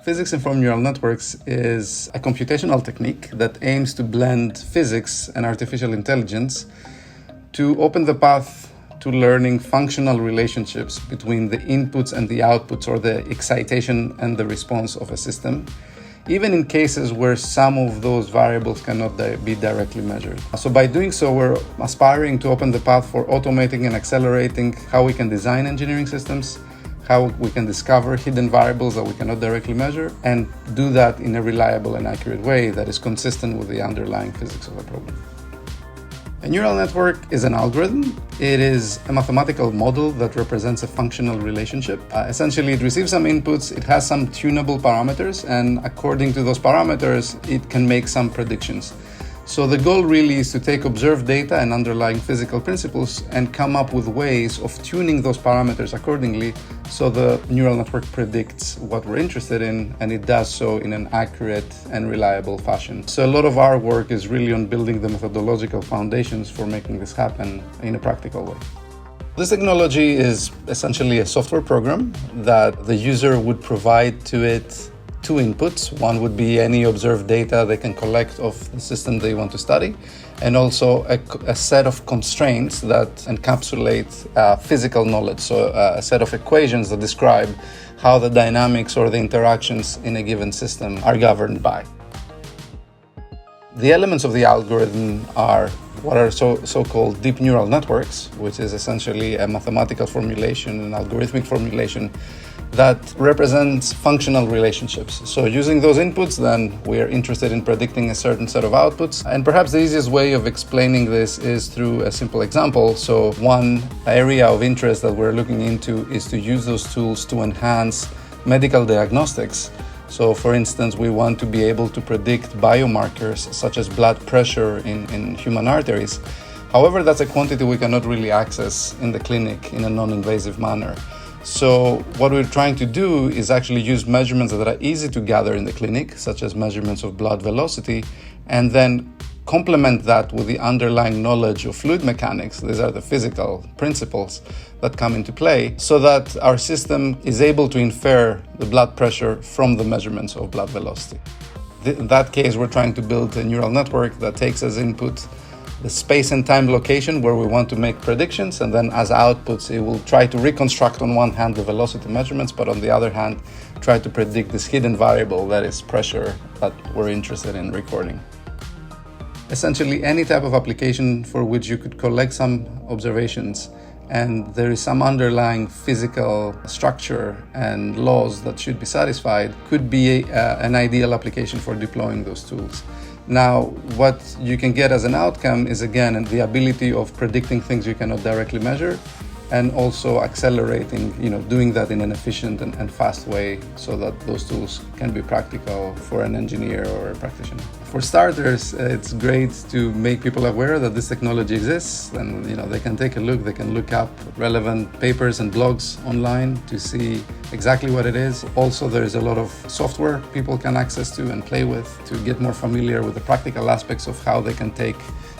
Physics-informed neural networks is a computational technique that aims to blend physics and artificial intelligence to open the path to learning functional relationships between the inputs and the outputs, or the excitation and the response of a system, even in cases where some of those variables cannot be directly measured. So by doing so, we're aspiring to open the path for automating and accelerating how we can design engineering systems, how we can discover hidden variables that we cannot directly measure, and do that in a reliable and accurate way that is consistent with the underlying physics of the problem. A neural network is an algorithm. It is a mathematical model that represents a functional relationship. Essentially, it receives some inputs, it has some tunable parameters, and according to those parameters, it can make some predictions. So the goal really is to take observed data and underlying physical principles and come up with ways of tuning those parameters accordingly so the neural network predicts what we're interested in, and it does so in an accurate and reliable fashion. So a lot of our work is really on building the methodological foundations for making this happen in a practical way. This technology is essentially a software program that the user would provide to it two inputs. One would be any observed data they can collect of the system they want to study, and also a set of constraints that encapsulate physical knowledge, so a set of equations that describe how the dynamics or the interactions in a given system are governed by. The elements of the algorithm are what are so-called deep neural networks, which is essentially a mathematical formulation, an algorithmic formulation that represents functional relationships. So using those inputs, then we are interested in predicting a certain set of outputs. And perhaps the easiest way of explaining this is through a simple example. So one area of interest that we're looking into is to use those tools to enhance medical diagnostics. So for instance, we want to be able to predict biomarkers such as blood pressure in human arteries. However, that's a quantity we cannot really access in the clinic in a non-invasive manner. So what we're trying to do is actually use measurements that are easy to gather in the clinic, such as measurements of blood velocity, and then complement that with the underlying knowledge of fluid mechanics. These are the physical principles that come into play, so that our system is able to infer the blood pressure from the measurements of blood velocity. In that case, we're trying to build a neural network that takes as input the space and time location where we want to make predictions, and then as outputs it will try to reconstruct on one hand the velocity measurements, but on the other hand try to predict this hidden variable that is pressure that we're interested in recording. Essentially any type of application for which you could collect some observations and there is some underlying physical structure and laws that should be satisfied could be an ideal application for deploying those tools. Now, what you can get as an outcome is, again, the ability of predicting things you cannot directly measure, and also accelerating, doing that in an efficient and fast way so that those tools can be practical for an engineer or a practitioner. For starters, it's great to make people aware that this technology exists, and they can take a look, they can look up relevant papers and blogs online to see exactly what it is. Also, there is a lot of software people can access to and play with to get more familiar with the practical aspects of how they can take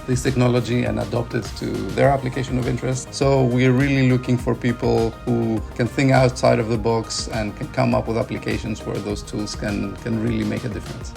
this technology and adopt it to their application of interest. So we're really looking for people who can think outside of the box and can come up with applications where those tools can really make a difference.